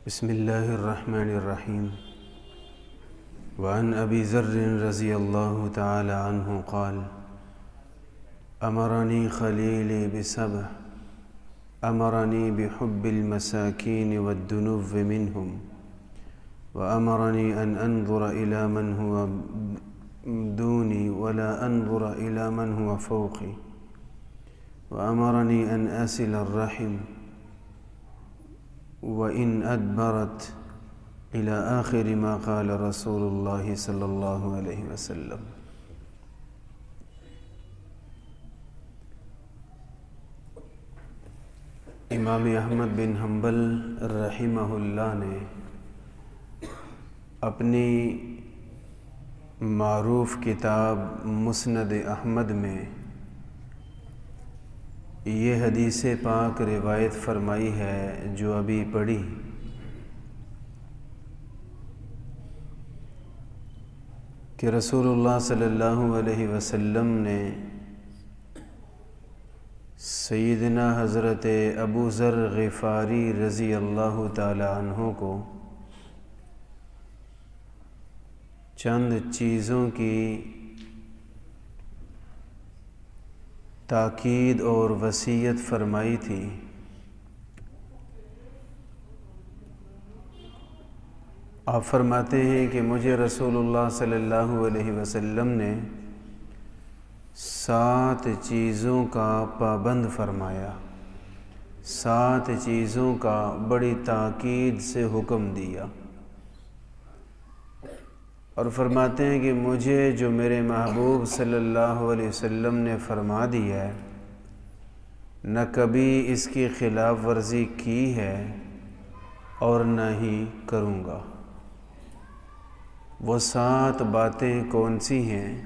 بسم الله الرحمن الرحيم. وعن أبي ذر رضي الله تعالى عنه قال: أمرني خليلي بسبع، أمرني بحب المساكين والدنو منهم، وأمرني أن أنظر إلى من هو دوني ولا أنظر إلى من هو فوقي، وأمرني أن أصل الرحم وإن أدبرت، إلى آخر ما قال رسول الله صلی اللہ علیہ وسلم۔ امام احمد بن حنبل رحمہ اللہ نے اپنی معروف کتاب مسند احمد میں یہ حدیث پاک روایت فرمائی ہے جو ابھی پڑھی، کہ رسول اللہ صلی اللہ علیہ وسلم نے سیدنا حضرت ابو ذر غفاری رضی اللہ تعالی عنہ کو چند چیزوں کی تاکید اور وصیت فرمائی تھی۔ آپ فرماتے ہیں کہ مجھے رسول اللہ صلی اللہ علیہ وسلم نے 7 چیزوں کا پابند فرمایا، 7 چیزوں کا بڑی تاکید سے حکم دیا، اور فرماتے ہیں کہ مجھے جو میرے محبوب صلی اللہ علیہ وسلم نے فرما دیا ہے، نہ کبھی اس کی خلاف ورزی کی ہے اور نہ ہی کروں گا۔ وہ 7 باتیں کون سی ہیں؟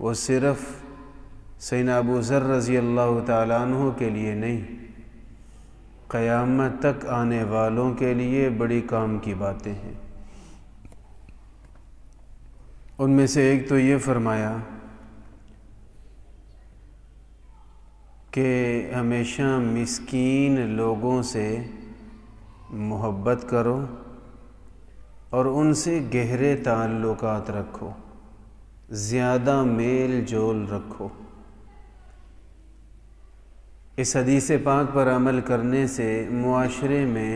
وہ صرف سیدنا ابو ذر رضی اللہ تعالیٰ عنہ کے لیے نہیں، قیامت تک آنے والوں کے لیے بڑی کام کی باتیں ہیں۔ ان میں سے ایک تو یہ فرمایا کہ ہمیشہ مسکین لوگوں سے محبت کرو اور ان سے گہرے تعلقات رکھو، زیادہ میل جول رکھو۔ اس حدیث پاک پر عمل کرنے سے معاشرے میں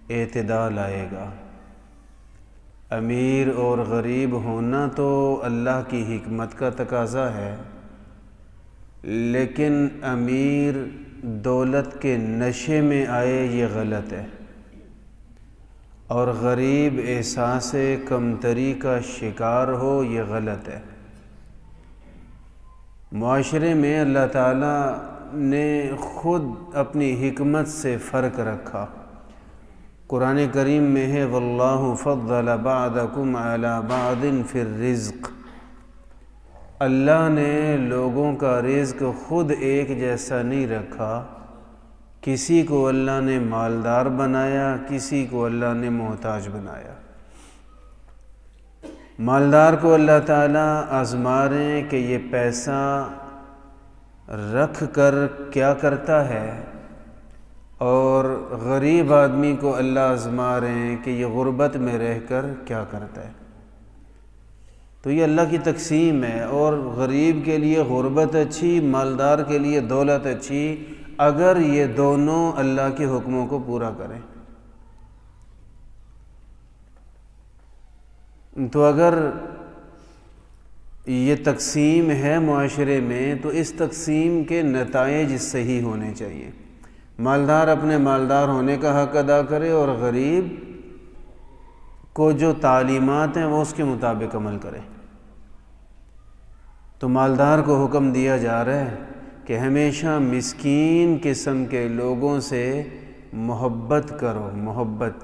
اعتدال آئے گا۔ امیر اور غریب ہونا تو اللہ کی حکمت کا تقاضا ہے، لیکن امیر دولت کے نشے میں آئے یہ غلط ہے، اور غریب احساس کمتری کا شکار ہو یہ غلط ہے۔ معاشرے میں اللہ تعالیٰ نے خود اپنی حکمت سے فرق رکھا۔ قرآن کریم میں ہے واللہ فضل بعضکم علی بعض فی الرزق، اللہ نے لوگوں کا رزق خود ایک جیسا نہیں رکھا، کسی کو اللہ نے مالدار بنایا، کسی کو اللہ نے محتاج بنایا۔ مالدار کو اللہ تعالیٰ آزما رہے ہیں کہ یہ پیسہ رکھ کر کیا کرتا ہے، اور غریب آدمی کو اللہ آزما رہے ہیں کہ یہ غربت میں رہ کر کیا کرتا ہے۔ تو یہ اللہ کی تقسیم ہے، اور غریب کے لیے غربت اچھی، مالدار کے لیے دولت اچھی، اگر یہ دونوں اللہ کے حکموں کو پورا کریں۔ تو اگر یہ تقسیم ہے معاشرے میں تو اس تقسیم کے نتائج صحیح ہونے چاہیے۔ مالدار اپنے مالدار ہونے کا حق ادا کرے، اور غریب کو جو تعلیمات ہیں وہ اس کے مطابق عمل کرے۔ تو مالدار کو حکم دیا جا رہا ہے کہ ہمیشہ مسکین قسم کے لوگوں سے محبت کرو، محبت،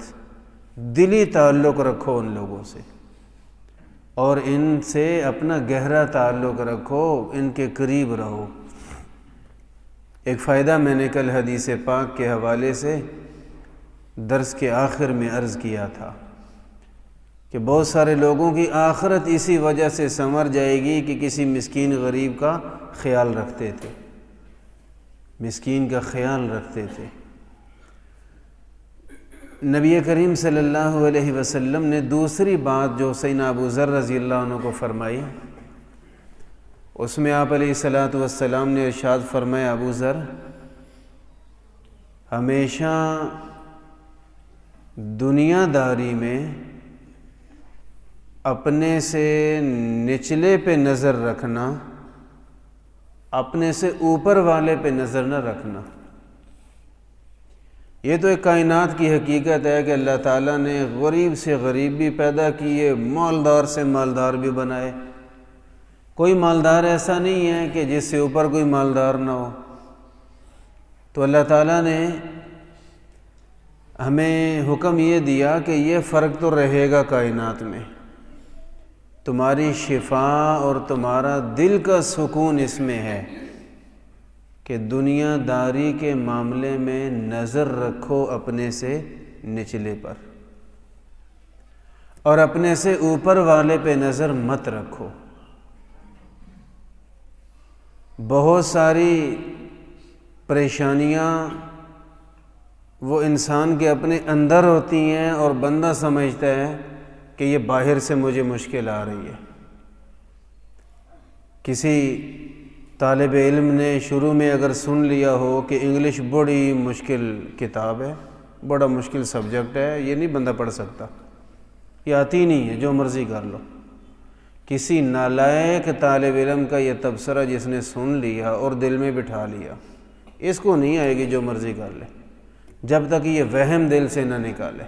دلی تعلق رکھو ان لوگوں سے، اور ان سے اپنا گہرا تعلق رکھو، ان کے قریب رہو۔ ایک فائدہ میں نے کل حدیث پاک کے حوالے سے درس کے آخر میں عرض کیا تھا کہ بہت سارے لوگوں کی آخرت اسی وجہ سے سنور جائے گی کہ کسی مسکین غریب کا خیال رکھتے تھے، مسکین کا خیال رکھتے تھے۔ نبی کریم صلی اللہ علیہ وسلم نے دوسری بات جو سیدنا ابو ذر رضی اللہ عنہ کو فرمائی، اس میں آپ علیہ الصلاۃ والسلام نے ارشاد فرمایا، ابو ذر ہمیشہ دنیا داری میں اپنے سے نچلے پہ نظر رکھنا، اپنے سے اوپر والے پہ نظر نہ رکھنا۔ یہ تو ایک کائنات کی حقیقت ہے کہ اللہ تعالیٰ نے غریب سے غریب بھی پیدا کیے، مالدار سے مالدار بھی بنائے۔ کوئی مالدار ایسا نہیں ہے کہ جس سے اوپر کوئی مالدار نہ ہو۔ تو اللہ تعالیٰ نے ہمیں حکم یہ دیا کہ یہ فرق تو رہے گا کائنات میں، تمہاری شفا اور تمہارا دل کا سکون اس میں ہے کہ دنیا داری کے معاملے میں نظر رکھو اپنے سے نچلے پر، اور اپنے سے اوپر والے پہ نظر مت رکھو۔ بہت ساری پریشانیاں وہ انسان کے اپنے اندر ہوتی ہیں اور بندہ سمجھتا ہے کہ یہ باہر سے مجھے مشکل آ رہی ہے۔ کسی طالب علم نے شروع میں اگر سن لیا ہو کہ انگلش بڑی مشکل کتاب ہے، بڑا مشکل سبجیکٹ ہے، یہ نہیں بندہ پڑھ سکتا، یہ آتی نہیں ہے، جو مرضی کر لو۔ کسی نالائق طالب علم کا یہ تبصرہ جس نے سن لیا اور دل میں بٹھا لیا، اس کو نہیں آئے گی، جو مرضی کر لے، جب تک یہ وہم دل سے نہ نکالے۔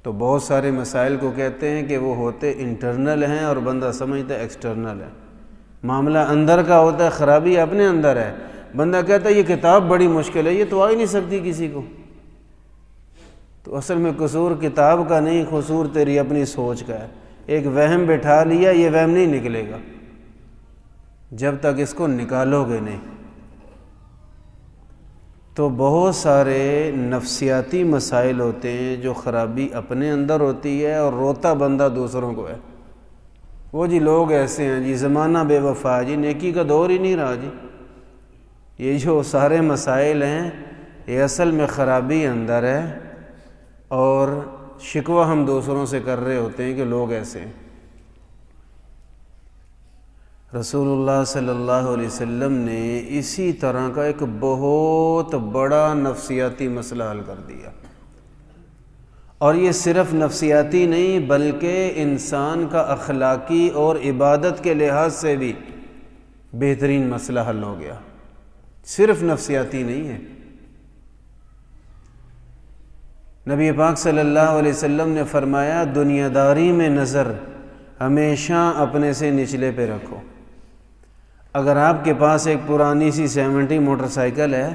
تو بہت سارے مسائل کو کہتے ہیں کہ وہ ہوتے انٹرنل ہیں اور بندہ سمجھتا ہے ایکسٹرنل ہے۔ معاملہ اندر کا ہوتا ہے، خرابی اپنے اندر ہے۔ بندہ کہتا ہے یہ کتاب بڑی مشکل ہے، یہ تو آ ہی نہیں سکتی کسی کو۔ تو اصل میں قصور کتاب کا نہیں، قصور تیری اپنی سوچ کا ہے۔ ایک وہم بٹھا لیا، یہ وہم نہیں نکلے گا جب تک اس کو نکالو گے نہیں۔ تو بہت سارے نفسیاتی مسائل ہوتے ہیں جو خرابی اپنے اندر ہوتی ہے اور روتا بندہ دوسروں کو ہے۔ وہ جی لوگ ایسے ہیں جی، زمانہ بے وفا جی، نیکی کا دور ہی نہیں رہا جی۔ یہ جو سارے مسائل ہیں یہ اصل میں خرابی اندر ہے، اور شکوہ ہم دوسروں سے کر رہے ہوتے ہیں کہ لوگ ایسے ہیں۔ رسول اللہ صلی اللہ علیہ وسلم نے اسی طرح کا ایک بہت بڑا نفسیاتی مسئلہ حل کر دیا، اور یہ صرف نفسیاتی نہیں بلکہ انسان کا اخلاقی اور عبادت کے لحاظ سے بھی بہترین مسئلہ حل ہو گیا، صرف نفسیاتی نہیں ہے۔ نبی پاک صلی اللہ علیہ وسلم نے فرمایا، دنیا داری میں نظر ہمیشہ اپنے سے نچلے پہ رکھو۔ اگر آپ کے پاس ایک پرانی سی 70 موٹر سائیکل ہے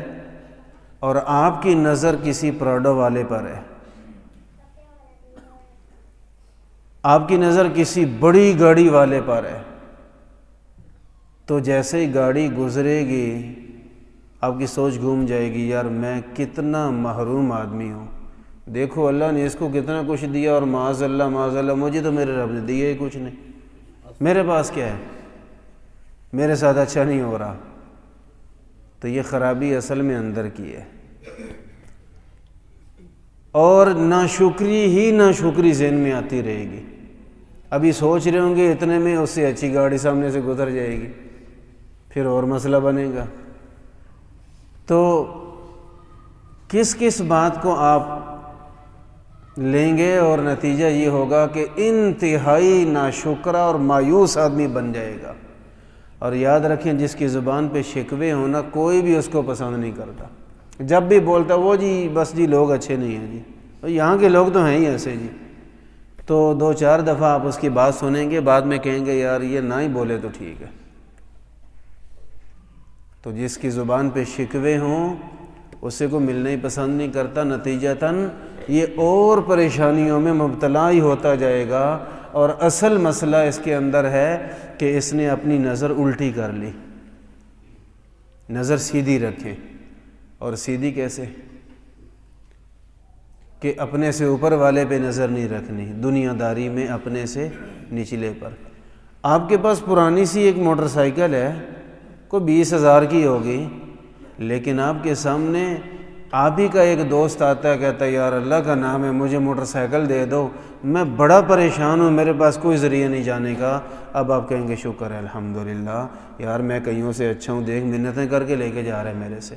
اور آپ کی نظر کسی پراڈو والے پر ہے، آپ کی نظر کسی بڑی گاڑی والے پر ہے، تو جیسے ہی گاڑی گزرے گی آپ کی سوچ گھوم جائے گی، یار میں کتنا محروم آدمی ہوں، دیکھو اللہ نے اس کو کتنا کچھ دیا، اور معاذ اللہ مجھے تو میرے رب نے دیا ہی کچھ نہیں، میرے پاس کیا ہے، میرے ساتھ اچھا نہیں ہو رہا۔ تو یہ خرابی اصل میں اندر کی ہے، اور ناشکری ہی ناشکری ذہن میں آتی رہے گی۔ ابھی سوچ رہے ہوں گے اتنے میں اس سے اچھی گاڑی سامنے سے گزر جائے گی، پھر اور مسئلہ بنے گا۔ تو کس کس بات کو آپ لیں گے اور نتیجہ یہ ہوگا کہ انتہائی ناشکرا اور مایوس آدمی بن جائے گا۔ اور یاد رکھیں، جس کی زبان پہ شکوے ہونا کوئی بھی اس کو پسند نہیں کرتا۔ جب بھی بولتا وہ جی بس جی لوگ اچھے نہیں ہیں جی، یہاں کے لوگ تو ہیں ہی ایسے جی، تو 2-4 دفعہ آپ اس کی بات سنیں گے، بعد میں کہیں گے یار یہ نہ ہی بولے تو ٹھیک ہے۔ تو جس کی زبان پہ شکوے ہوں اسے کو ملنا ہی پسند نہیں کرتا، نتیجتاً یہ اور پریشانیوں میں مبتلا ہی ہوتا جائے گا۔ اور اصل مسئلہ اس کے اندر ہے کہ اس نے اپنی نظر الٹی کر لی۔ نظر سیدھی رکھیں، اور سیدھی کیسے؟ کہ اپنے سے اوپر والے پہ نظر نہیں رکھنی، دنیا داری میں اپنے سے نچلے پر۔ آپ کے پاس پرانی سی ایک موٹر سائیکل ہے، کوئی 20,000 کی ہوگی، لیکن آپ کے سامنے آپ ہی کا ایک دوست آتا ہے کہتا ہے یار اللہ کا نام ہے مجھے موٹر سائیکل دے دو، میں بڑا پریشان ہوں، میرے پاس کوئی ذریعہ نہیں جانے کا. اب آپ کہیں گے شکر ہے الحمدللہ یار میں کئیوں سے اچھا ہوں، دیکھ منتیں کر کے لے کے جا رہے ہیں میرے سے،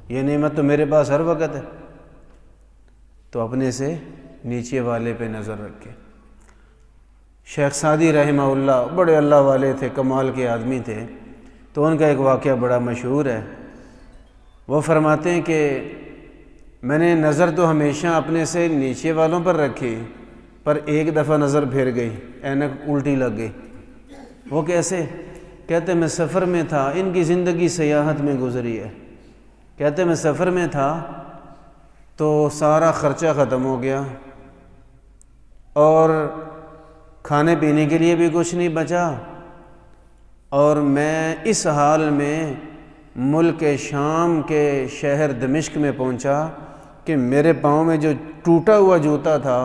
یہ نعمت تو میرے پاس ہر وقت ہے. تو اپنے سے نیچے والے پہ نظر رکھے. شیخ سعدی رحمہ اللہ بڑے اللہ والے تھے، کمال کے آدمی تھے. تو ان کا ایک واقعہ بڑا مشہور ہے. وہ فرماتے ہیں کہ میں نے نظر تو ہمیشہ اپنے سے نیچے والوں پر رکھی، پر ایک دفعہ نظر پھر گئی، اینک الٹی لگ گئی. وہ کیسے؟ کہتے میں سفر میں تھا، ان کی زندگی سیاحت میں گزری ہے. کہتے میں سفر میں تھا تو سارا خرچہ ختم ہو گیا اور کھانے پینے کے لیے بھی کچھ نہیں بچا، اور میں اس حال میں ملک شام کے شہر دمشق میں پہنچا کہ میرے پاؤں میں جو ٹوٹا ہوا جوتا تھا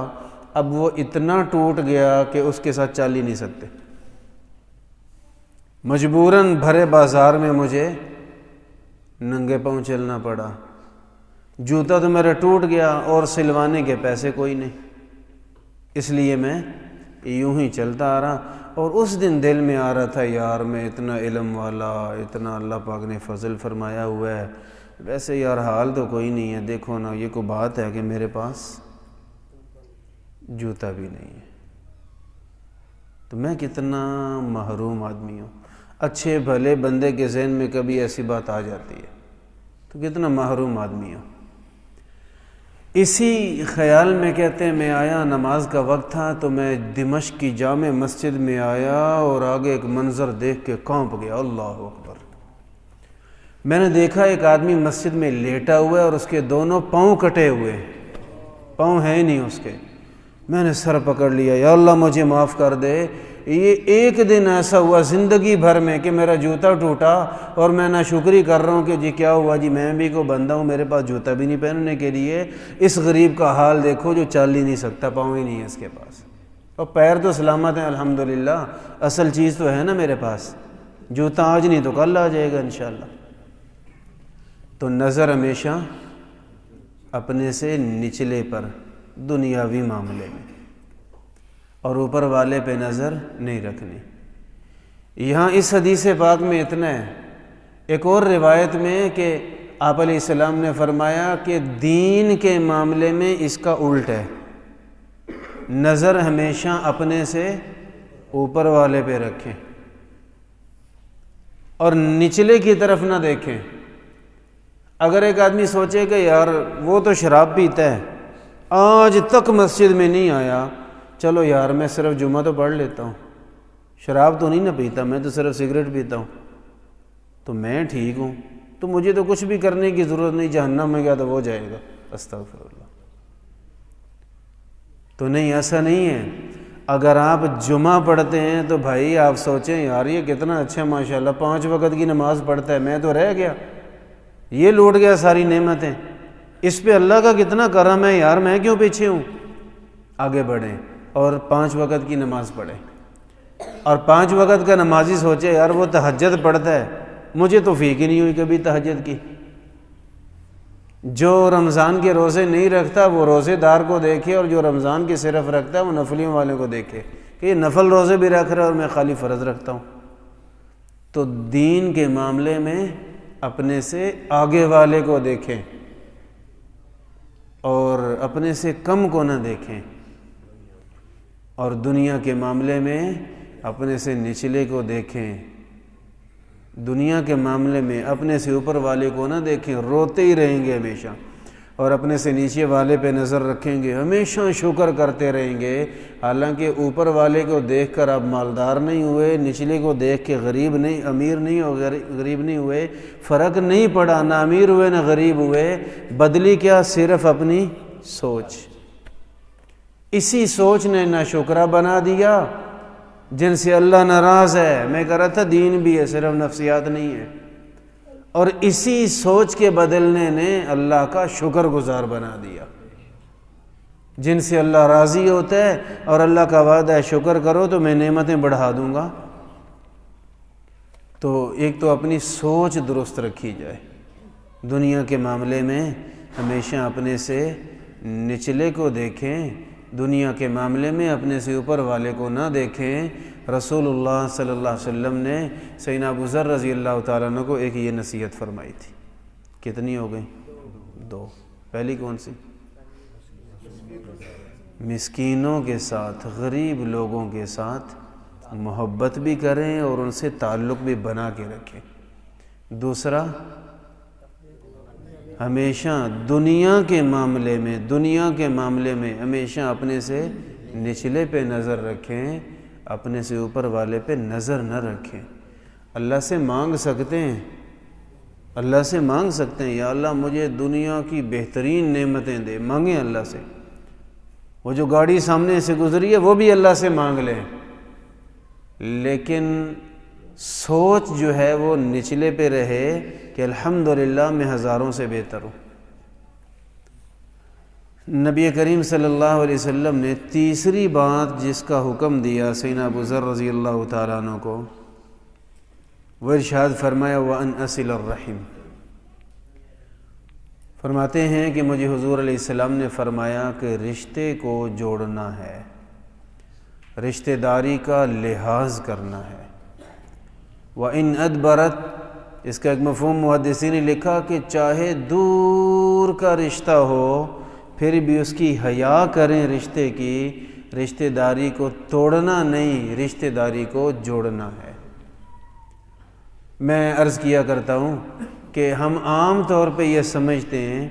اب وہ اتنا ٹوٹ گیا کہ اس کے ساتھ چل ہی نہیں سکتے. مجبوراً بھرے بازار میں مجھے ننگے پاؤں چلنا پڑا. جوتا تو میرا ٹوٹ گیا اور سلوانے کے پیسے کوئی نہیں، اس لیے میں یوں ہی چلتا آ رہا. اور اس دن دل میں آ رہا تھا یار میں اتنا علم والا، اتنا اللہ پاک نے فضل فرمایا ہوا ہے، ویسے یار حال تو کوئی نہیں ہے، دیکھو نا یہ کوئی بات ہے کہ میرے پاس جوتا بھی نہیں ہے، تو میں کتنا محروم آدمی ہوں. اچھے بھلے بندے کے ذہن میں کبھی ایسی بات آ جاتی ہے تو کتنا محروم آدمی ہوں. اسی خیال میں کہتے ہیں میں آیا، نماز کا وقت تھا تو میں دمشق کی جامع مسجد میں آیا اور آگے ایک منظر دیکھ کے کانپ گیا. اللہ اکبر! میں نے دیکھا ایک آدمی مسجد میں لیٹا ہوا ہے اور اس کے دونوں پاؤں کٹے ہوئے، پاؤں ہیں نہیں اس کے. میں نے سر پکڑ لیا، یا اللہ مجھے معاف کر دے. یہ ایک دن ایسا ہوا زندگی بھر میں کہ میرا جوتا ٹوٹا اور میں ناشکری کر رہا ہوں کہ جی کیا ہوا جی، میں بھی کو بندہ ہوں، میرے پاس جوتا بھی نہیں پہننے کے لیے. اس غریب کا حال دیکھو جو چل ہی نہیں سکتا، پاؤں ہی نہیں ہے اس کے پاس، اور پیر تو سلامت ہیں الحمدللہ، اصل چیز تو ہے نا میرے پاس. جوتا آج نہیں تو کل آ جائے گا انشاءاللہ. تو نظر ہمیشہ اپنے سے نچلے پر دنیاوی معاملے میں، اور اوپر والے پہ نظر نہیں رکھنی. یہاں اس حدیث پاک میں اتنا ہے. ایک اور روایت میں کہ آپ علیہ السلام نے فرمایا کہ دین کے معاملے میں اس کا الٹ ہے، نظر ہمیشہ اپنے سے اوپر والے پہ رکھیں اور نچلے کی طرف نہ دیکھیں. اگر ایک آدمی سوچے کہ یار وہ تو شراب پیتا ہے، آج تک مسجد میں نہیں آیا، چلو یار میں صرف جمعہ تو پڑھ لیتا ہوں، شراب تو نہیں نہ پیتا، میں تو صرف سگریٹ پیتا ہوں، تو میں ٹھیک ہوں، تو مجھے تو کچھ بھی کرنے کی ضرورت نہیں، جہنم میں گیا تو وہ جائے گا. استغفر اللہ. تو نہیں، ایسا نہیں ہے. اگر آپ جمعہ پڑھتے ہیں تو بھائی آپ سوچیں یار یہ کتنا اچھا ماشاءاللہ 5 وقت کی نماز پڑھتا ہے، میں تو رہ گیا، یہ لوٹ گیا ساری نعمتیں، اس پہ اللہ کا کتنا کرم ہے یار، میں کیوں پیچھے ہوں. آگے بڑھیں اور 5 وقت کی نماز پڑھیں. اور 5 وقت کا نمازی سوچے یار وہ تہجد پڑھتا ہے، مجھے توفیق ہی نہیں ہوئی کبھی تہجد کی. جو رمضان کے روزے نہیں رکھتا وہ روزے دار کو دیکھے، اور جو رمضان کی صرف رکھتا ہے وہ نفلیوں والے کو دیکھے کہ یہ نفل روزے بھی رکھ رہا ہے اور میں خالی فرض رکھتا ہوں. تو دین کے معاملے میں اپنے سے آگے والے کو دیکھیں اور اپنے سے کم کو نہ دیکھیں، اور دنیا کے معاملے میں اپنے سے نچلے کو دیکھیں. دنیا کے معاملے میں اپنے سے اوپر والے کو نہ دیکھیں، روتے ہی رہیں گے ہمیشہ، اور اپنے سے نیچے والے پہ نظر رکھیں گے، ہمیشہ شکر کرتے رہیں گے. حالانکہ اوپر والے کو دیکھ کر آپ مالدار نہیں ہوئے، نچلے کو دیکھ کے غریب نہیں، امیر نہیں ہو، غریب نہیں ہوئے، فرق نہیں پڑا، نہ امیر ہوئے نہ غریب ہوئے. بدلی کیا؟ صرف اپنی سوچ. اسی سوچ نے ناشکرا بنا دیا جن سے اللہ ناراض ہے. میں کہہ رہا تھا دین بھی ہے، صرف نفسیات نہیں ہے. اور اسی سوچ کے بدلنے نے اللہ کا شکر گزار بنا دیا. جن سے اللہ راضی ہوتا ہے اور اللہ کا وعدہ ہے شکر کرو تو میں نعمتیں بڑھا دوں گا. تو ایک تو اپنی سوچ درست رکھی جائے، دنیا کے معاملے میں ہمیشہ اپنے سے نچلے کو دیکھیں، دنیا کے معاملے میں اپنے سے اوپر والے کو نہ دیکھیں۔ رسول اللہ صلی اللہ علیہ وسلم نے سیدنا ابو ذر رضی اللہ تعالیٰ عنہ کو ایک یہ نصیحت فرمائی تھی۔ کتنی ہو گئی؟ 2۔ پہلی کون سی؟ مسکینوں کے ساتھ، غریب لوگوں کے ساتھ محبت بھی کریں اور ان سے تعلق بھی بنا کے رکھیں۔ دوسرا، ہمیشہ دنیا کے معاملے میں ہمیشہ اپنے سے نچلے پہ نظر رکھیں، اپنے سے اوپر والے پہ نظر نہ رکھیں۔ اللہ سے مانگ سکتے ہیں، یا اللہ مجھے دنیا کی بہترین نعمتیں دے، مانگیں اللہ سے۔ وہ جو گاڑی سامنے سے گزری ہے وہ بھی اللہ سے مانگ لیں، لیکن سوچ جو ہے وہ نچلے پہ رہے کہ الحمدللہ میں ہزاروں سے بہتر ہوں۔ نبی کریم صلی اللہ علیہ وسلم نے تیسری بات جس کا حکم دیا سیدنا ابو ذر رضی اللہ تعالیٰ عنہ کو، وہ ارشاد فرمایا وَأَنْ أَصِلَ الرَّحِمِ۔ فرماتے ہیں کہ مجھے حضور علیہ السلام نے فرمایا کہ رشتے کو جوڑنا ہے، رشتہ داری کا لحاظ کرنا ہے۔ وَإِنْ أَدْبَرَتْ، اس کا ایک مفہوم محدثین نے لکھا کہ چاہے دور کا رشتہ ہو پھر بھی اس کی حیا کریں رشتے کی، رشتہ داری کو توڑنا نہیں، رشتہ داری کو جوڑنا ہے۔ میں عرض کیا کرتا ہوں کہ ہم عام طور پہ یہ سمجھتے ہیں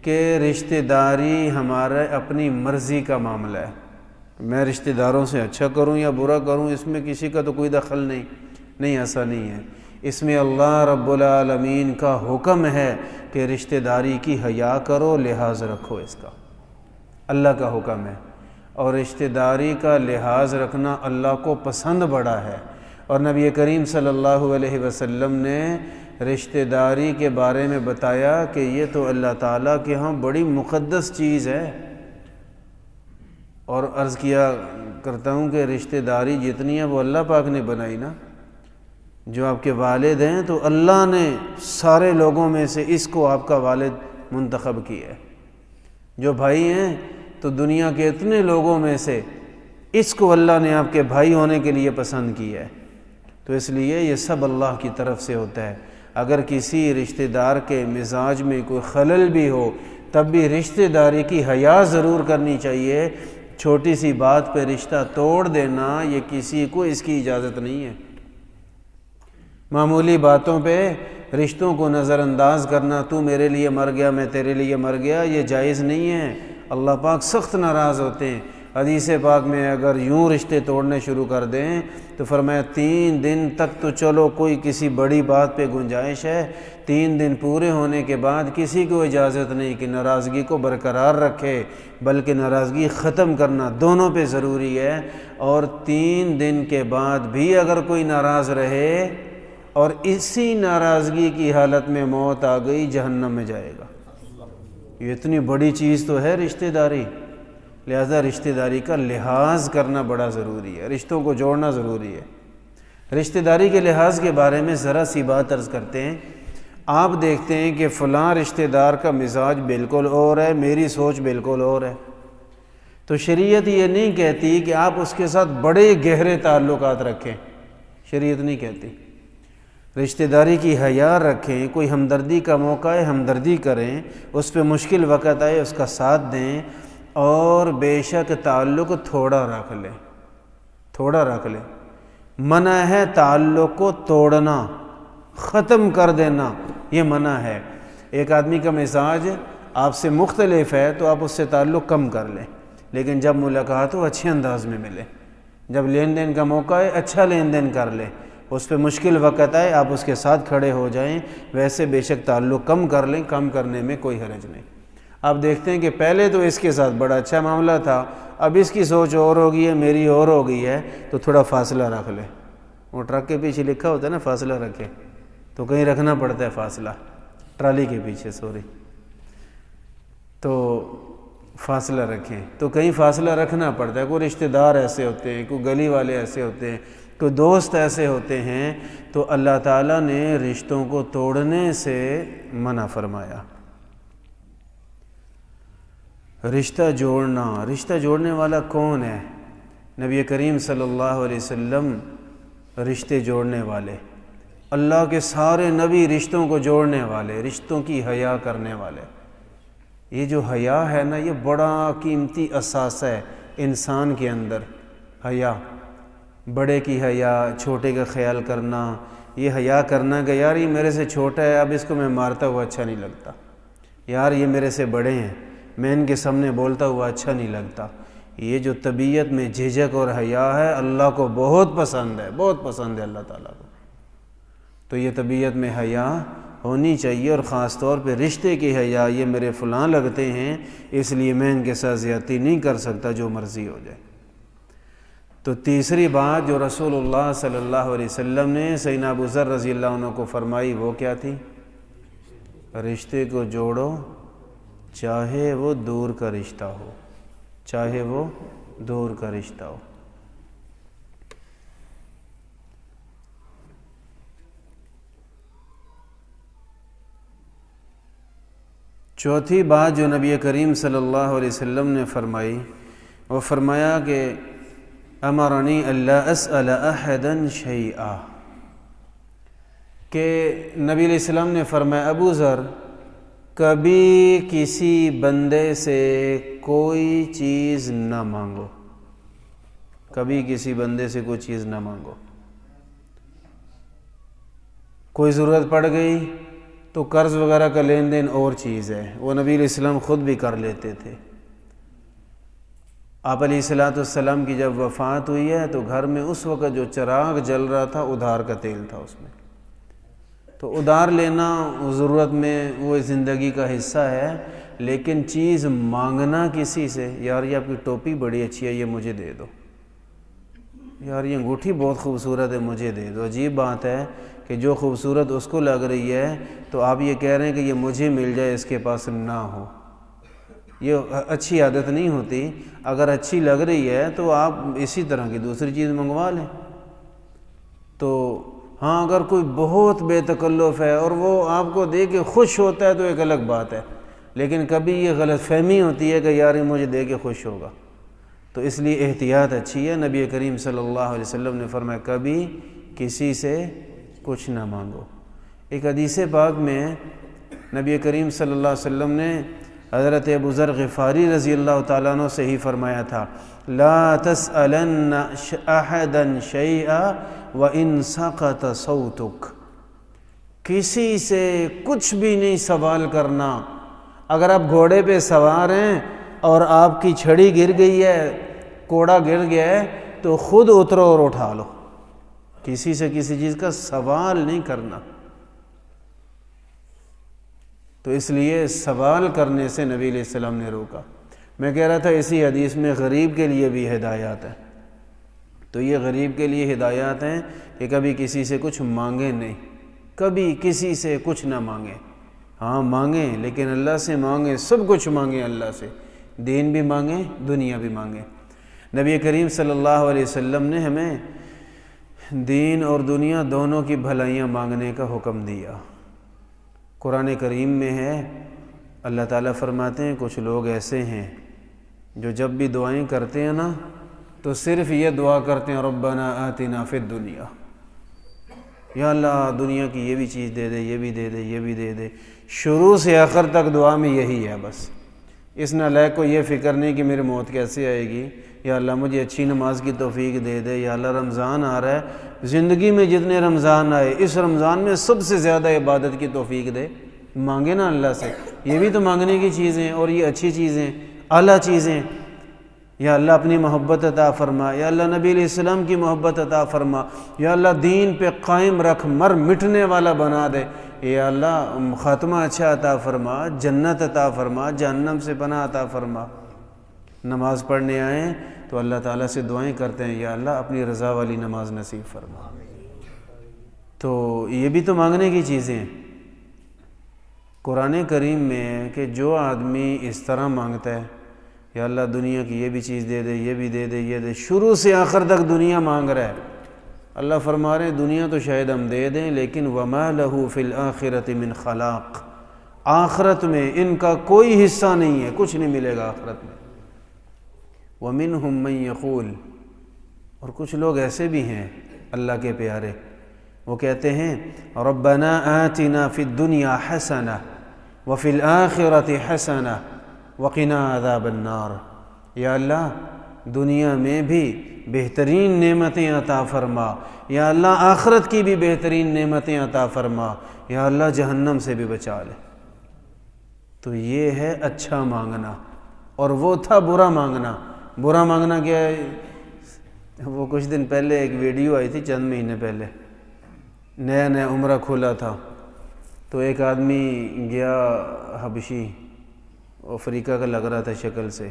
کہ رشتہ داری ہمارا اپنی مرضی کا معاملہ ہے، میں رشتہ داروں سے اچھا کروں یا برا کروں اس میں کسی کا تو کوئی دخل نہیں، ایسا نہیں ہے۔ اس میں اللہ رب العالمین کا حکم ہے کہ رشتہ داری کی حیا کرو، لحاظ رکھو، اس کا اللہ کا حکم ہے، اور رشتہ داری کا لحاظ رکھنا اللہ کو پسند بڑا ہے۔ اور نبی کریم صلی اللہ علیہ وسلم نے رشتہ داری کے بارے میں بتایا کہ یہ تو اللہ تعالیٰ کے ہاں بڑی مقدس چیز ہے، اور عرض کیا کرتا ہوں کہ رشتہ داری جتنی ہے وہ اللہ پاک نے بنائی نا۔ جو آپ کے والد ہیں تو اللہ نے سارے لوگوں میں سے اس کو آپ کا والد منتخب کیا ہے، جو بھائی ہیں تو دنیا کے اتنے لوگوں میں سے اس کو اللہ نے آپ کے بھائی ہونے کے لیے پسند کیا ہے، تو اس لیے یہ سب اللہ کی طرف سے ہوتا ہے۔ اگر کسی رشتہ دار کے مزاج میں کوئی خلل بھی ہو تب بھی رشتہ داری کی حیا ضرور کرنی چاہیے۔ چھوٹی سی بات پہ رشتہ توڑ دینا یہ کسی کو اس کی اجازت نہیں ہے۔ معمولی باتوں پہ رشتوں کو نظر انداز کرنا، تو میرے لیے مر گیا میں تیرے لیے مر گیا، یہ جائز نہیں ہے۔ اللہ پاک سخت ناراض ہوتے ہیں۔ حدیث پاک میں اگر یوں رشتے توڑنے شروع کر دیں تو فرمایا 3 دن تک تو چلو کوئی کسی بڑی بات پہ گنجائش ہے، 3 دن پورے ہونے کے بعد کسی کو اجازت نہیں کہ ناراضگی کو برقرار رکھے، بلکہ ناراضگی ختم کرنا دونوں پہ ضروری ہے۔ اور 3 دن کے بعد بھی اگر کوئی ناراض رہے اور اسی ناراضگی کی حالت میں موت آ گئی، جہنم میں جائے گا۔ یہ اتنی بڑی چیز تو ہے رشتہ داری، لہذا رشتہ داری کا لحاظ کرنا بڑا ضروری ہے، رشتوں کو جوڑنا ضروری ہے۔ رشتہ داری کے لحاظ کے بارے میں ذرا سی بات عرض کرتے ہیں۔ آپ دیکھتے ہیں کہ فلاں رشتہ دار کا مزاج بالکل اور ہے، میری سوچ بالکل اور ہے، تو شریعت یہ نہیں کہتی کہ آپ اس کے ساتھ بڑے گہرے تعلقات رکھیں، شریعت نہیں کہتی۔ رشتہ داری کی حیا رکھیں، کوئی ہمدردی کا موقع ہے ہمدردی کریں، اس پہ مشکل وقت آئے اس کا ساتھ دیں، اور بے شک تعلق تھوڑا رکھ لیں۔ منع ہے تعلق کو توڑنا، ختم کر دینا، یہ منع ہے۔ ایک آدمی کا مزاج آپ سے مختلف ہے تو آپ اس سے تعلق کم کر لیں، لیکن جب ملاقات ہو اچھے انداز میں ملیں، جب لین دین کا موقع ہے اچھا لین دین کر لیں، اس پہ مشکل وقت آئے آپ اس کے ساتھ کھڑے ہو جائیں، ویسے بے شک تعلق کم کر لیں، کم کرنے میں کوئی حرج نہیں۔ آپ دیکھتے ہیں کہ پہلے تو اس کے ساتھ بڑا اچھا معاملہ تھا، اب اس کی سوچ اور ہو گئی ہے، میری اور ہو گئی ہے، تو تھوڑا فاصلہ رکھ لیں۔ وہ ٹرک کے پیچھے لکھا ہوتا ہے نا فاصلہ رکھے، تو کہیں رکھنا پڑتا ہے فاصلہ، ٹرالی کے پیچھے تو فاصلہ رکھیں، تو کہیں فاصلہ رکھنا پڑتا ہے۔ کوئی رشتہ دار ایسے ہوتے ہیں، کوئی گلی والے ایسے ہوتے ہیں، کوئی دوست ایسے ہوتے ہیں، تو اللہ تعالیٰ نے رشتوں کو توڑنے سے منع فرمایا۔ رشتہ جوڑنے والا کون ہے؟ نبی کریم صلی اللہ علیہ وسلم رشتے جوڑنے والے، اللہ کے سارے نبی رشتوں کو جوڑنے والے، رشتوں کی حیا کرنے والے۔ یہ جو حیا ہے نا، یہ بڑا قیمتی اثاثہ ہے انسان کے اندر۔ حیا، بڑے کی حیا، چھوٹے کا خیال کرنا، یہ حیا کرنا کہ یار یہ میرے سے چھوٹا ہے، اب اس کو میں مارتا ہوا اچھا نہیں لگتا، یار یہ میرے سے بڑے ہیں، میں ان کے سامنے بولتا ہوا اچھا نہیں لگتا۔ یہ جو طبیعت میں جھجک اور حیا ہے، اللہ کو بہت پسند ہے، بہت پسند ہے اللہ تعالیٰ کو۔ تو یہ طبیعت میں حیا ہونی چاہیے، اور خاص طور پہ رشتے کی حیا۔ یہ میرے فلاں لگتے ہیں، اس لیے میں ان کے ساتھ زیادتی نہیں کر سکتا، جو مرضی ہو جائے۔ تو تیسری بات جو رسول اللہ صلی اللہ علیہ وسلم نے سیدنا ابو ذر رضی اللہ عنہ کو فرمائی، وہ کیا تھی؟ رشتے کو جوڑو، چاہے وہ دور کا رشتہ ہو، چاہے وہ دور کا رشتہ ہو۔ چوتھی بات جو نبی کریم صلی اللہ علیہ وسلم نے فرمائی، وہ فرمایا کہ امرنی اللہ اسأل احدا شیئا، کہ نبی علیہ السلام نے فرمایا ابو ذر کبھی کسی بندے سے کوئی چیز نہ مانگو، کبھی کسی بندے سے کوئی چیز نہ مانگو۔ کوئی ضرورت پڑ گئی تو قرض وغیرہ کا لین دین اور چیز ہے، وہ نبی علیہ السلام خود بھی کر لیتے تھے۔ آپ علیہ السلام کی جب وفات ہوئی ہے تو گھر میں اس وقت جو چراغ جل رہا تھا ادھار کا تیل تھا اس میں، تو ادھار لینا ضرورت میں وہ زندگی کا حصہ ہے، لیکن چیز مانگنا کسی سے، یار یہ آپ کی ٹوپی بڑی اچھی ہے یہ مجھے دے دو، یار یہ انگوٹھی بہت خوبصورت ہے مجھے دے دو۔ عجیب بات ہے کہ جو خوبصورت اس کو لگ رہی ہے تو آپ یہ کہہ رہے ہیں کہ یہ مجھے مل جائے، اس کے پاس نہ ہو۔ یہ اچھی عادت نہیں ہوتی۔ اگر اچھی لگ رہی ہے تو آپ اسی طرح کی دوسری چیز منگوا لیں۔ تو ہاں اگر کوئی بہت بے تکلف ہے اور وہ آپ کو دے کے خوش ہوتا ہے تو ایک الگ بات ہے، لیکن کبھی یہ غلط فہمی ہوتی ہے کہ یار یہ مجھے دے کے خوش ہوگا، تو اس لیے احتیاط اچھی ہے۔ نبی کریم صلی اللہ علیہ وسلم نے فرمایا کبھی کسی سے کچھ نہ مانگو۔ ایک حدیث پاک میں نبی کریم صلی اللہ علیہ وسلم نے حضرت ابو ذر غفاری رضی اللہ تعالیٰ عنہ سے ہی فرمایا تھا، لا تسألن احدا شیئا وان سقط صوتک، کسی سے کچھ بھی نہیں سوال کرنا۔ اگر آپ گھوڑے پہ سوار ہیں اور آپ کی چھڑی گر گئی ہے، کوڑا گر گیا ہے، تو خود اترو اور اٹھا لو، کسی سے کسی چیز کا سوال نہیں کرنا۔ تو اس لیے سوال کرنے سے نبی علیہ السلام نے روکا۔ میں کہہ رہا تھا اسی حدیث میں غریب کے لیے بھی ہدایات ہیں، تو یہ غریب کے لیے ہدایات ہیں کہ کبھی کسی سے کچھ مانگیں نہیں، کبھی کسی سے کچھ نہ مانگیں۔ ہاں مانگیں، لیکن اللہ سے مانگیں، سب کچھ مانگیں اللہ سے، دین بھی مانگیں، دنیا بھی مانگیں۔ نبی کریم صلی اللہ علیہ وسلم نے ہمیں دین اور دنیا دونوں کی بھلائیاں مانگنے کا حکم دیا۔ قرآن کریم میں ہے، اللہ تعالیٰ فرماتے ہیں کچھ لوگ ایسے ہیں جو جب بھی دعائیں کرتے ہیں نا تو صرف یہ دعا کرتے ہیں ربنا آتنا فی الدنیا، یا اللہ دنیا کی یہ بھی چیز دے دے، یہ بھی دے دے، یہ بھی دے دے۔ شروع سے آخر تک دعا میں یہی ہے بس۔ اس نالائق کو یہ فکر نہیں کہ میری موت کیسے آئے گی، یا اللہ مجھے اچھی نماز کی توفیق دے دے، یا اللہ رمضان آ رہا ہے، زندگی میں جتنے رمضان آئے اس رمضان میں سب سے زیادہ عبادت کی توفیق دے۔ مانگے نا اللہ سے، یہ بھی تو مانگنے کی چیزیں اور یہ اچھی چیزیں، اعلیٰ چیزیں۔ یا اللہ اپنی محبت عطا فرما، یا اللہ نبی علیہ السلام کی محبت عطا فرما، یا اللہ دین پہ قائم رکھ، مر مٹنے والا بنا دے، یا اللہ خاتمہ اچھا عطا فرما، جنت عطا فرما، جہنم سے پناہ عطا فرما۔ نماز پڑھنے آئیں تو اللہ تعالیٰ سے دعائیں کرتے ہیں، یا اللہ اپنی رضا والی نماز نصیب فرما۔ تو یہ بھی تو مانگنے کی چیزیں ہیں۔ قرآن کریم میں ہے کہ جو آدمی اس طرح مانگتا ہے، یا اللہ دنیا کی یہ بھی چیز دے دے، یہ بھی دے دے، یہ دے، شروع سے آخر تک دنیا مانگ رہا ہے، اللہ فرما رہے ہیں دنیا تو شاید ہم دے دیں لیکن وَمَا لَهُ فِي الْآخِرَةِ مِنْ خَلَاقٍ، آخرت میں ان کا کوئی حصہ نہیں ہے، کچھ نہیں ملے گا آخرت میں۔ وَمِنْهُمْ مَنْ يَقُولُ، اور کچھ لوگ ایسے بھی ہیں اللہ کے پیارے، وہ کہتے ہیں رَبَّنَا آتِنَا فِي الدُّنْيَا حَسَنَةً وَفِي الْآخِرَةِ حَسَنَةً وَقِنَا عَذَابَ النَّارِ، یا اللہ دنیا میں بھی بہترین نعمتیں عطا فرما، یا اللہ آخرت کی بھی بہترین نعمتیں عطا فرما، یا اللہ جہنم سے بھی بچا لے۔ تو یہ ہے اچھا مانگنا، اور وہ تھا برا مانگنا۔ برا مانگنا کیا ہے؟ وہ کچھ دن پہلے ایک ویڈیو آئی تھی، چند مہینے پہلے، نیا نیا عمرہ کھولا تھا، تو ایک آدمی گیا حبشی، افریقہ کا لگ رہا تھا شکل سے،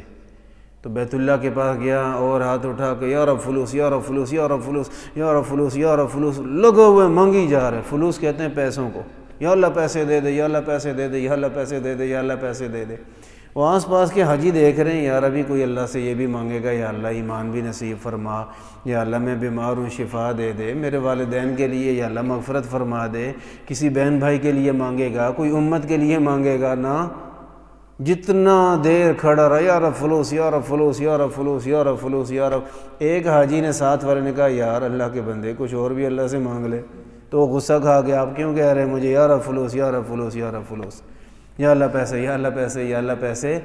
تو بیت اللہ کے پاس گیا اور ہاتھ اٹھا کے یا رب فلوس، یا رب فلوس، یا رب فلوس، یا رب فلوس، یا رب فلوس لگے ہوئے مانگی جا رہے۔ فلوس کہتے ہیں پیسوں کو، یا اللہ پیسے دے دے، یا اللہ پیسے دے دے، یا اللہ پیسے دے دے، یا اللہ پیسے دے دے۔ وہ آس پاس کے حاجی دیکھ رہے ہیں، یار ابھی کوئی اللہ سے یہ بھی مانگے گا، یا اللہ ایمان بھی نصیب فرما، یا اللہ میں بیمار ہوں شفا دے دے، میرے والدین کے لیے یا اللہ مغفرت فرما دے، کسی بہن بھائی کے لیے مانگے گا، کوئی امت کے لیے مانگے گا نا، جتنا دیر کھڑا رہا یا رب فلوس، یا رب فلوس، یا رب فلوس، یا رب فلوس، یا رب۔ ایک حاجی نے ساتھ والے نے کہا یار اللہ کے بندے کچھ اور بھی اللہ سے مانگ لے، تو وہ غصہ کھا گیا، آپ کیوں کہہ رہے ہیں مجھے یا رب فلوس، یا رب فلوس، یا رب فلوس، یا اللہ پیسے، یا اللہ پیسے، یا اللہ پیسے۔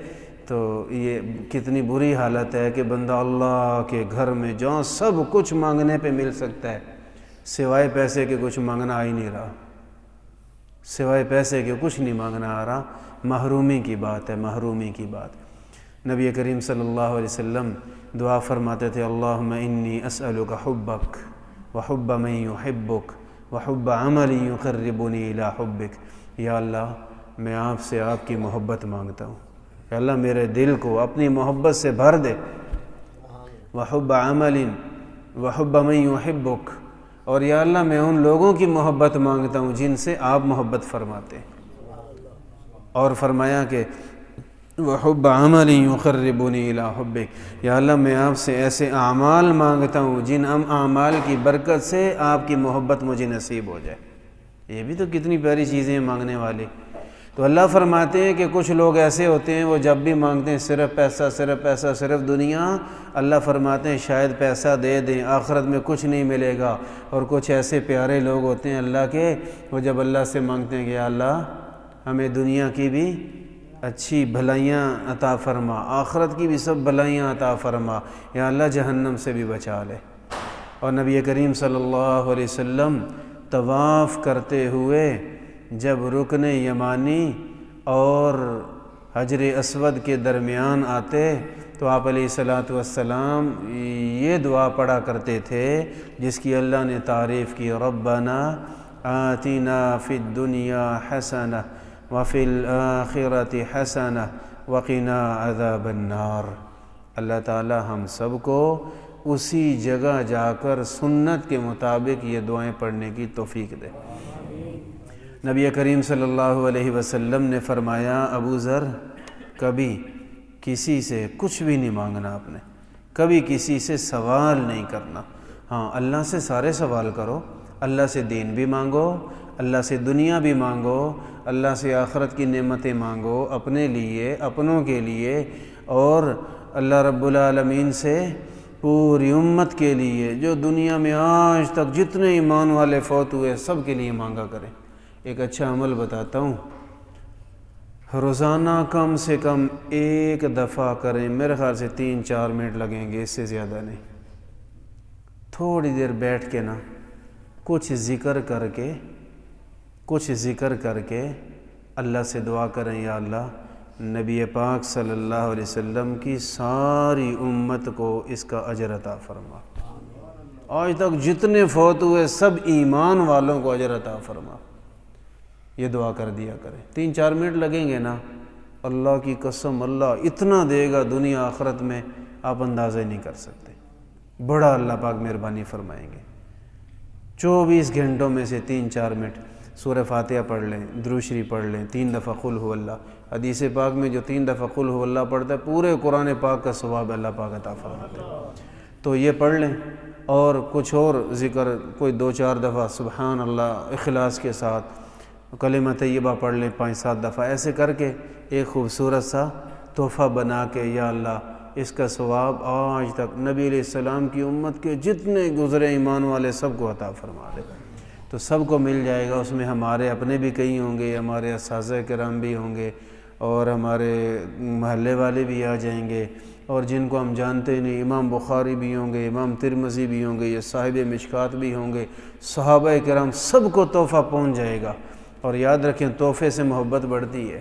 تو یہ کتنی بری حالت ہے کہ بندہ اللہ کے گھر میں جہاں سب کچھ مانگنے پہ مل سکتا ہے، سوائے پیسے کے کچھ مانگنا آ ہی نہیں رہا، سوائے پیسے کے کچھ نہیں مانگنا آ رہا۔ محرومی کی بات ہے، محرومی کی بات۔ نبی کریم صلی اللہ علیہ وسلم دعا فرماتے تھے اللہم انی اسألک حبک وحب من یحبک وحب عمل یقربنی الی حبک، یا اللہ میں آپ سے آپ کی محبت مانگتا ہوں، یا اللہ میرے دل کو اپنی محبت سے بھر دے، وحب عمل وحب من یحبک، اور یا اللہ میں ان لوگوں کی محبت مانگتا ہوں جن سے آپ محبت فرماتے ہیں۔ اور فرمایا کہ وحب عمل یقربنی الی حبک، یا اللہ میں آپ سے ایسے اعمال مانگتا ہوں جن اعمال کی برکت سے آپ کی محبت مجھے نصیب ہو جائے۔ یہ بھی تو کتنی پیاری چیزیں ہیں مانگنے والی۔ تو اللہ فرماتے ہیں کہ کچھ لوگ ایسے ہوتے ہیں وہ جب بھی مانگتے ہیں صرف پیسہ، صرف پیسہ، صرف دنیا۔ اللہ فرماتے ہیں شاید پیسہ دے دیں آخرت میں کچھ نہیں ملے گا۔ اور کچھ ایسے پیارے لوگ ہوتے ہیں اللہ کے، وہ جب اللہ سے مانگتے ہیں کہ یا اللہ ہمیں دنیا کی بھی اچھی بھلائیاں عطا فرما، آخرت کی بھی سب بھلائیاں عطا فرما، یا اللہ جہنم سے بھی بچا لے۔ اور نبی کریم صلی اللہ علیہ وسلم طواف کرتے ہوئے جب رکن یمانی اور حجر اسود کے درمیان آتے تو آپ علیہ الصلاۃ والسلام یہ دعا پڑھا کرتے تھے جس کی اللہ نے تعریف کی، ربنا آتنا فی الدنیا حسنہ وفی الآخرۃ حسنہ وقنا عذاب النار۔ اللہ تعالی ہم سب کو اسی جگہ جا کر سنت کے مطابق یہ دعائیں پڑھنے کی توفیق دے۔ نبی کریم صلی اللہ علیہ وسلم نے فرمایا ابو ذر کبھی کسی سے کچھ بھی نہیں مانگنا، آپ نے کبھی کسی سے سوال نہیں کرنا۔ ہاں اللہ سے سارے سوال کرو، اللہ سے دین بھی مانگو، اللہ سے دنیا بھی مانگو، اللہ سے آخرت کی نعمتیں مانگو، اپنے لیے، اپنوں کے لیے، اور اللہ رب العالمین سے پوری امت کے لیے، جو دنیا میں آج تک جتنے ایمان والے فوت ہوئے سب کے لیے مانگا کریں۔ ایک اچھا عمل بتاتا ہوں، روزانہ کم سے کم ایک دفعہ کریں، میرے خیال سے 3-4 منٹ لگیں گے، اس سے زیادہ نہیں۔ تھوڑی دیر بیٹھ کے نا کچھ ذکر کر کے اللہ سے دعا کریں، یا اللہ نبی پاک صلی اللہ علیہ وسلم کی ساری امت کو اس کا اجر عطا فرما، آج تک جتنے فوت ہوئے سب ایمان والوں کو اجر عطا فرما۔ یہ دعا کر دیا کریں، 3-4 منٹ لگیں گے نا، اللہ کی قسم اللہ اتنا دے گا دنیا آخرت میں آپ اندازہ نہیں کر سکتے، بڑا اللہ پاک مہربانی فرمائیں گے۔ 24 گھنٹوں میں سے 3-4 منٹ سورہ فاتحہ پڑھ لیں، درود شریف پڑھ لیں، 3 دفعہ قل هو اللہ۔ حدیث پاک میں جو 3 دفعہ قل هو اللہ پڑھتا ہے پورے قرآن پاک کا ثواب اللہ پاک عطا فرماتے ہیں۔ تو یہ پڑھ لیں، اور کچھ اور ذکر کوئی 2-4 دفعہ سبحان اللہ اخلاص کے ساتھ کلمہ طیبہ پڑھ لیں 5-7 دفعہ، ایسے کر کے ایک خوبصورت سا تحفہ بنا کے یا اللہ اس کا ثواب آج تک نبی علیہ السلام کی امت کے جتنے گزرے ایمان والے سب کو عطا فرما دے، تو سب کو مل جائے گا۔ اس میں ہمارے اپنے بھی کئی ہوں گے، ہمارے اساتذہ کرام بھی ہوں گے، اور ہمارے محلے والے بھی آ جائیں گے، اور جن کو ہم جانتے نہیں، امام بخاری بھی ہوں گے، امام ترمذی بھی ہوں گے، یہ صاحب مشکات بھی ہوں گے، صحابہ کرام، سب کو تحفہ پہنچ جائے گا۔ اور یاد رکھیں تحفے سے محبت بڑھتی ہے،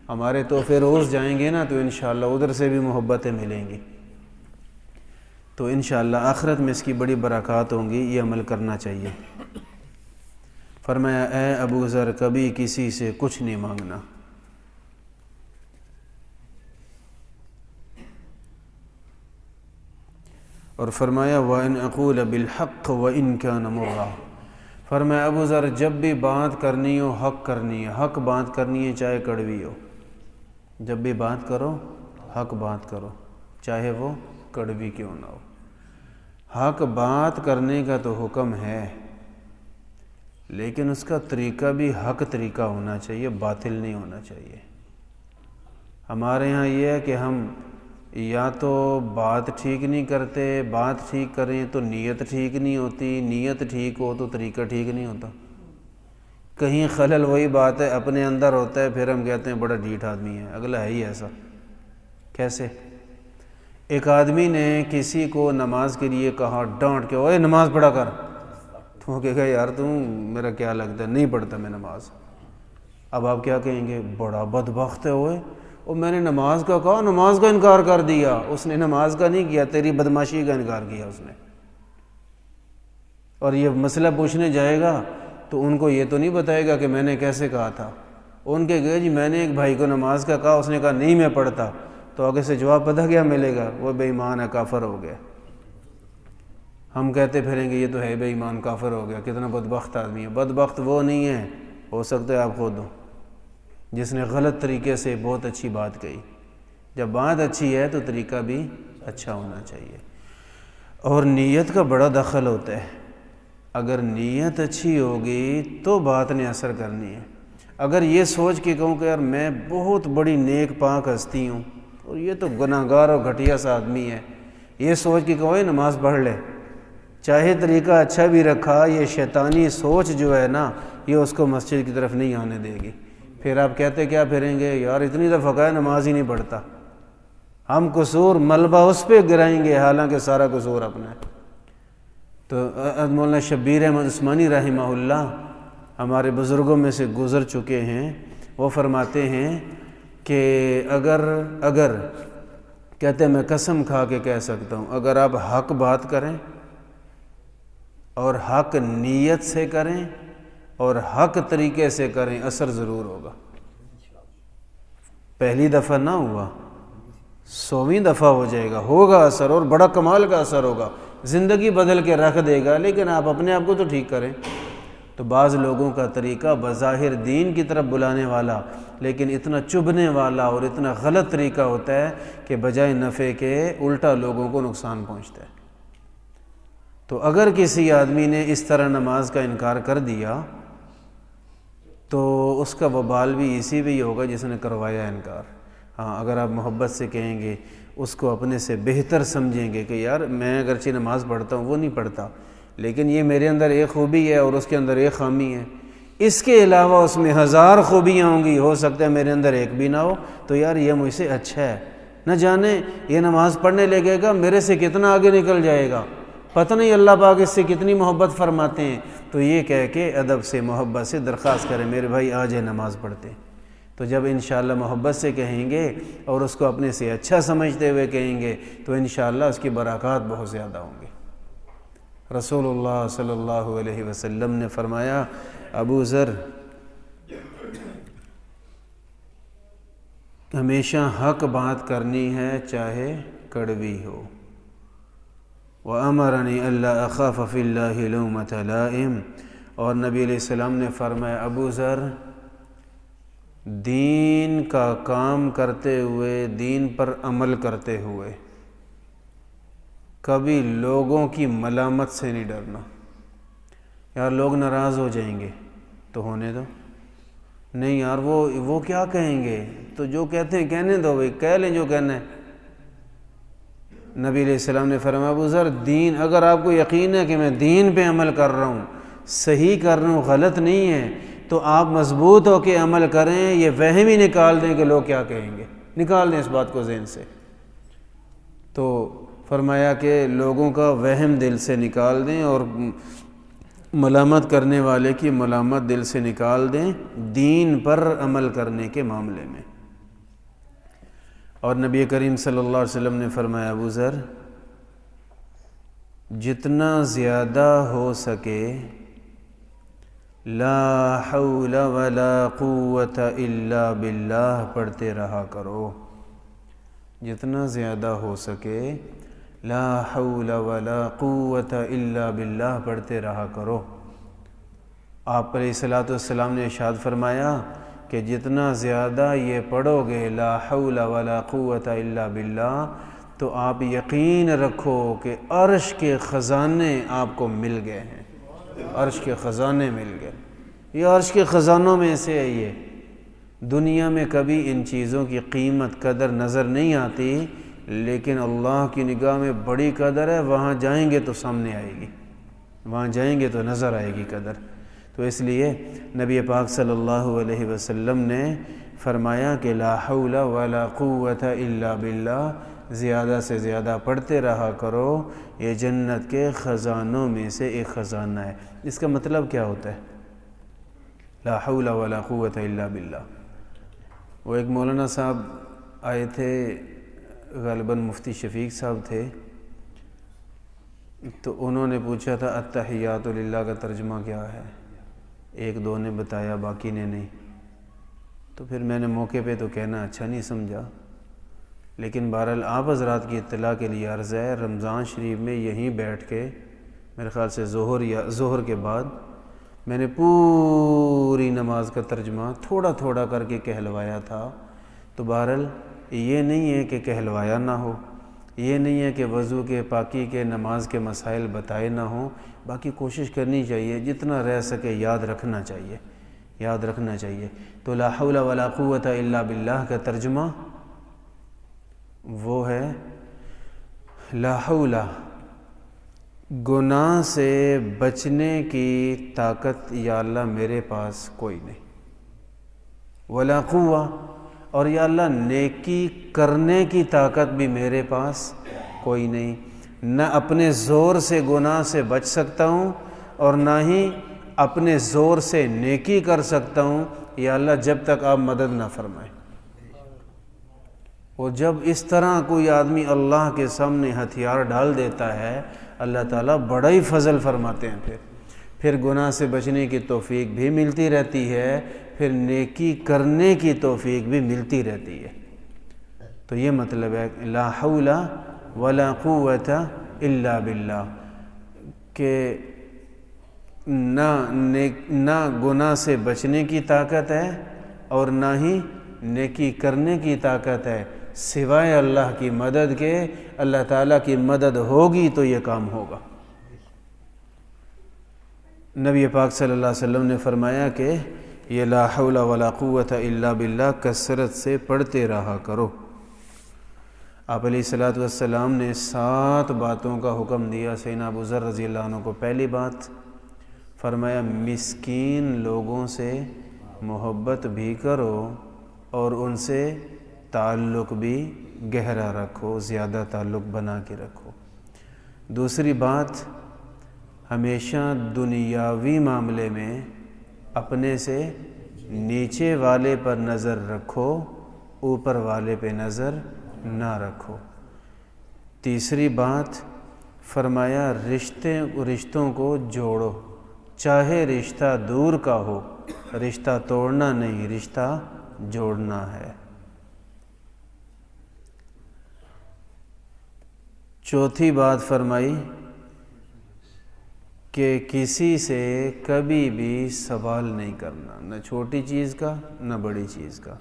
ہمارے تحفے روز جائیں گے نا تو انشاءاللہ ادھر سے بھی محبتیں ملیں گی، تو انشاءاللہ آخرت میں اس کی بڑی برکات ہوں گی، یہ عمل کرنا چاہیے۔ فرمایا اے ابو ذر کبھی کسی سے کچھ نہیں مانگنا، اور فرمایا وَإِنْ أَقُولَ بِالْحَقِّ وَإِنْ كَانَ مُرًّا، فرمایا ابو ذر جب بھی بات کرنی ہو حق کرنی ہے، حق بات کرنی ہے چاہے کڑوی ہو، جب بھی بات کرو حق بات کرو چاہے وہ کڑوی کیوں نہ ہو۔ حق بات کرنے کا تو حکم ہے، لیکن اس کا طریقہ بھی حق طریقہ ہونا چاہیے، باطل نہیں ہونا چاہیے۔ ہمارے ہاں یہ ہے کہ ہم یا تو بات ٹھیک نہیں کرتے، بات ٹھیک کریں تو نیت ٹھیک نہیں ہوتی، نیت ٹھیک ہو تو طریقہ ٹھیک نہیں ہوتا، کہیں خلل وہی بات ہے اپنے اندر ہوتا ہے، پھر ہم کہتے ہیں بڑا ڈھیٹ آدمی ہے، اگلا ہے ہی ایسا۔ کیسے؟ ایک آدمی نے کسی کو نماز کے لیے کہا ڈانٹ کے، اوے نماز پڑھا کر، تو وہ کہے گا یار تم میرا کیا لگتا ہے نہیں پڑھتا میں نماز۔ اب آپ کیا کہیں گے؟ بڑا بدبخت ہے ہوئے، اور میں نے نماز کا کہا نماز کا انکار کر دیا۔ اس نے نماز کا نہیں کیا، تیری بدماشی کا انکار کیا اس نے۔ اور یہ مسئلہ پوچھنے جائے گا تو ان کو یہ تو نہیں بتائے گا کہ میں نے کیسے کہا تھا، ان کے گئے جی میں نے ایک بھائی کو نماز کا کہا، اس نے کہا نہیں میں پڑھتا، تو آگے سے جواب پتہ کیا ملے گا؟ وہ بے ایمان ہے، کافر ہو گیا۔ ہم کہتے پھریں گے یہ تو ہے بے ایمان، کافر ہو گیا، کتنا بدبخت آدمی ہے۔ بدبخت وہ نہیں ہے، ہو سکتا ہے آپ خود ہو، جس نے غلط طریقے سے بہت اچھی بات کہی۔ جب بات اچھی ہے تو طریقہ بھی اچھا ہونا چاہیے، اور نیت کا بڑا دخل ہوتا ہے۔ اگر نیت اچھی ہوگی تو بات نے اثر کرنی ہے۔ اگر یہ سوچ کے کہوں کہ یار میں بہت بڑی نیک پاک ہستی ہوں اور یہ تو گناہ گار اور گھٹیا سا آدمی ہے، یہ سوچ کے کہو نماز پڑھ لے، چاہے طریقہ اچھا بھی رکھا، یہ شیطانی سوچ جو ہے نا یہ اس کو مسجد کی طرف نہیں آنے دے گی۔ پھر آپ کہتے کیا پھریں گے؟ یار اتنی دفعہ کہا نماز ہی نہیں پڑھتا۔ ہم قصور ملبہ اس پہ گرائیں گے، حالانکہ سارا قصور اپنا ہے۔ تو مولانا شبیر احمد عثمانی رحمہ اللہ ہمارے بزرگوں میں سے گزر چکے ہیں، وہ فرماتے ہیں کہ اگر کہتے ہیں میں قسم کھا کے کہہ سکتا ہوں، اگر آپ حق بات کریں اور حق نیت سے کریں اور حق طریقے سے کریں، اثر ضرور ہوگا۔ پہلی دفعہ نہ ہوا، 100ویں دفعہ ہو جائے گا، ہوگا اثر، اور بڑا کمال کا اثر ہوگا، زندگی بدل کے رکھ دے گا۔ لیکن آپ اپنے آپ کو تو ٹھیک کریں۔ تو بعض لوگوں کا طریقہ بظاہر دین کی طرف بلانے والا لیکن اتنا چبھنے والا اور اتنا غلط طریقہ ہوتا ہے کہ بجائے نفع کے الٹا لوگوں کو نقصان پہنچتا ہے۔ تو اگر کسی آدمی نے اس طرح نماز کا انکار کر دیا تو اس کا وبال بھی اسی بھی ہوگا جس نے کروایا انکار۔ ہاں اگر آپ محبت سے کہیں گے، اس کو اپنے سے بہتر سمجھیں گے کہ یار میں اگرچہ نماز پڑھتا ہوں، وہ نہیں پڑھتا، لیکن یہ میرے اندر ایک خوبی ہے اور اس کے اندر ایک خامی ہے، اس کے علاوہ اس میں 1000 خوبیاں ہوں گی، ہو سکتا ہے میرے اندر ایک بھی نہ ہو، تو یار یہ مجھ سے اچھا ہے، نہ جانے یہ نماز پڑھنے لگے گا میرے سے کتنا آگے نکل جائے گا، پتہ نہیں اللہ پاک اس سے کتنی محبت فرماتے ہیں۔ تو یہ کہہ کے ادب سے محبت سے درخواست کریں میرے بھائی آ جائے نماز پڑھتے ہیں۔ تو جب انشاءاللہ محبت سے کہیں گے اور اس کو اپنے سے اچھا سمجھتے ہوئے کہیں گے تو انشاءاللہ اس کی برکات بہت زیادہ ہوں گی۔ رسول اللہ صلی اللہ علیہ وسلم نے فرمایا ابو ذر ہمیشہ حق بات کرنی ہے چاہے کڑوی ہو۔ وَأَمَرَنِي أَلَّا أَخَافَ فِي اللَّهِ لَوْمَةَ لَائِمٍ، اور نبی علیہ السلام نے فرمایا ابو ذر دین کا کام کرتے ہوئے، دین پر عمل کرتے ہوئے کبھی لوگوں کی ملامت سے نہیں ڈرنا۔ یار لوگ ناراض ہو جائیں گے تو ہونے دو، نہیں یار وہ کیا کہیں گے، تو جو کہتے ہیں کہنے دو بھائی، کہہ لیں جو کہنا ہے۔ نبی علیہ السلام نے فرمایا ابو ذر، دین اگر آپ کو یقین ہے کہ میں دین پہ عمل کر رہا ہوں، صحیح کر رہا ہوں، غلط نہیں ہے، تو آپ مضبوط ہو کے عمل کریں، یہ وہم ہی نکال دیں کہ لوگ کیا کہیں گے، نکال دیں اس بات کو ذہن سے۔ تو فرمایا کہ لوگوں کا وہم دل سے نکال دیں اور ملامت کرنے والے کی ملامت دل سے نکال دیں دین پر عمل کرنے کے معاملے میں۔ اور نبی کریم صلی اللہ علیہ وسلم نے فرمایا ابو ذر، جتنا زیادہ ہو سکے لا حول ولا قوت الا باللہ پڑھتے رہا کرو، جتنا زیادہ ہو سکے لا حول ولا قوت الا باللہ پڑھتے رہا کرو۔ آپ علیہ الصلوۃ والسلام نے ارشاد فرمایا کہ جتنا زیادہ یہ پڑھو گے لا حول ولا قوت الا باللہ، تو آپ یقین رکھو کہ عرش کے خزانے آپ کو مل گئے ہیں، عرش کے خزانے مل گئے۔ یہ عرش کے خزانوں میں سے ہے، یہ دنیا میں کبھی ان چیزوں کی قیمت قدر نظر نہیں آتی، لیکن اللہ کی نگاہ میں بڑی قدر ہے، وہاں جائیں گے تو سامنے آئے گی، وہاں جائیں گے تو نظر آئے گی قدر۔ تو اس لیے نبی پاک صلی اللہ علیہ وسلم نے فرمایا کہ لا حول ولا قوت الا باللہ زیادہ سے زیادہ پڑھتے رہا کرو، یہ جنت کے خزانوں میں سے ایک خزانہ ہے۔ اس کا مطلب کیا ہوتا ہے لا حول ولا قوت الا باللہ؟ وہ ایک مولانا صاحب آئے تھے، غالباً مفتی شفیق صاحب تھے، تو انہوں نے پوچھا تھا التحیات للہ کا ترجمہ کیا ہے، ایک دو نے بتایا باقی نے نہیں، تو پھر میں نے موقع پہ تو کہنا اچھا نہیں سمجھا، لیکن بہرحال آپ حضرات کی اطلاع کے لیے عرض ہے، رمضان شریف میں یہیں بیٹھ کے میرے خیال سے ظہر کے بعد میں نے پوری نماز کا ترجمہ تھوڑا تھوڑا کر کے کہلوایا تھا۔ تو بہرحال یہ نہیں ہے کہ کہلوایا نہ ہو، یہ نہیں ہے کہ وضو کے پاکی کے نماز کے مسائل بتائے نہ ہوں، باقی کوشش کرنی چاہیے، جتنا رہ سکے یاد رکھنا چاہیے، یاد رکھنا چاہیے۔ تو لا حول ولا قوت الا باللہ کا ترجمہ وہ ہے لا حول، گناہ سے بچنے کی طاقت یا اللہ میرے پاس کوئی نہیں، ولا قوہ، اور یا اللہ نیکی کرنے کی طاقت بھی میرے پاس کوئی نہیں، نہ اپنے زور سے گناہ سے بچ سکتا ہوں اور نہ ہی اپنے زور سے نیکی کر سکتا ہوں، یا اللہ جب تک آپ مدد نہ فرمائیں۔ اور جب اس طرح کوئی آدمی اللہ کے سامنے ہتھیار ڈال دیتا ہے، اللہ تعالیٰ بڑا ہی فضل فرماتے ہیں، پھر گناہ سے بچنے کی توفیق بھی ملتی رہتی ہے، پھر نیکی کرنے کی توفیق بھی ملتی رہتی ہے۔ تو یہ مطلب ہے لا حول ولا قوت الا باللہ، کہ نہ گناہ سے بچنے کی طاقت ہے اور نہ ہی نیکی کرنے کی طاقت ہے، سوائے اللہ کی مدد کے۔ اللہ تعالیٰ کی مدد ہوگی تو یہ کام ہوگا۔ نبی پاک صلی اللہ علیہ وسلم نے فرمایا کہ یہ لا حول ولا قوت الا باللہ کثرت سے پڑھتے رہا کرو۔ آپ علیہ الصلوۃ والسلام نے 7 باتوں کا حکم دیا سیدنا ابو ذر رضی اللہ عنہ کو۔ پہلی بات فرمایا مسکین لوگوں سے محبت بھی کرو اور ان سے تعلق بھی گہرا رکھو، زیادہ تعلق بنا کے رکھو۔ دوسری بات، ہمیشہ دنیاوی معاملے میں اپنے سے نیچے والے پر نظر رکھو، اوپر والے پہ نظر نہ رکھو۔ تیسری بات فرمایا رشتوں کو جوڑو، چاہے رشتہ دور کا ہو، رشتہ توڑنا نہیں، رشتہ جوڑنا ہے۔ چوتھی بات فرمائی کہ کسی سے کبھی بھی سوال نہیں کرنا، نہ چھوٹی چیز کا نہ بڑی چیز کا۔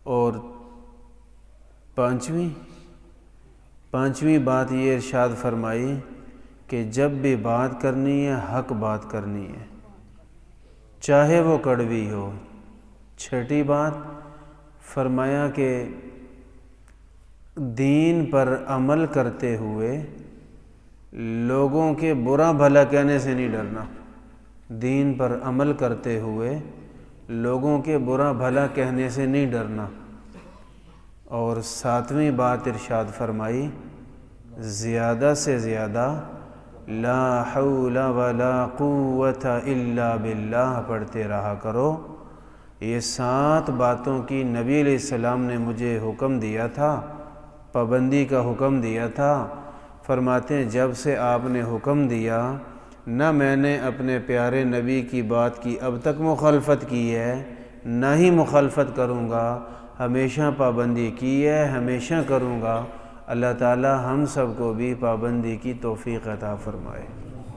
اور پانچویں بات یہ ارشاد فرمائی کہ جب بھی بات کرنی ہے حق بات کرنی ہے، چاہے وہ کڑوی ہو۔ چھٹی بات فرمایا کہ دین پر عمل کرتے ہوئے لوگوں کے برا بھلا کہنے سے نہیں ڈرنا، دین پر عمل کرتے ہوئے لوگوں کے برا بھلا کہنے سے نہیں ڈرنا۔ اور ساتویں بات ارشاد فرمائی، زیادہ سے زیادہ لا حول ولا قوت الا باللہ پڑھتے رہا کرو۔ یہ 7 باتوں کی نبی علیہ السلام نے مجھے حکم دیا تھا، پابندی کا حکم دیا تھا۔ فرماتے ہیں جب سے آپ نے حکم دیا نہ میں نے اپنے پیارے نبی کی بات کی اب تک مخالفت کی ہے، نہ ہی مخالفت کروں گا، ہمیشہ پابندی کی ہے، ہمیشہ کروں گا۔ اللہ تعالی ہم سب کو بھی پابندی کی توفیق عطا فرمائے۔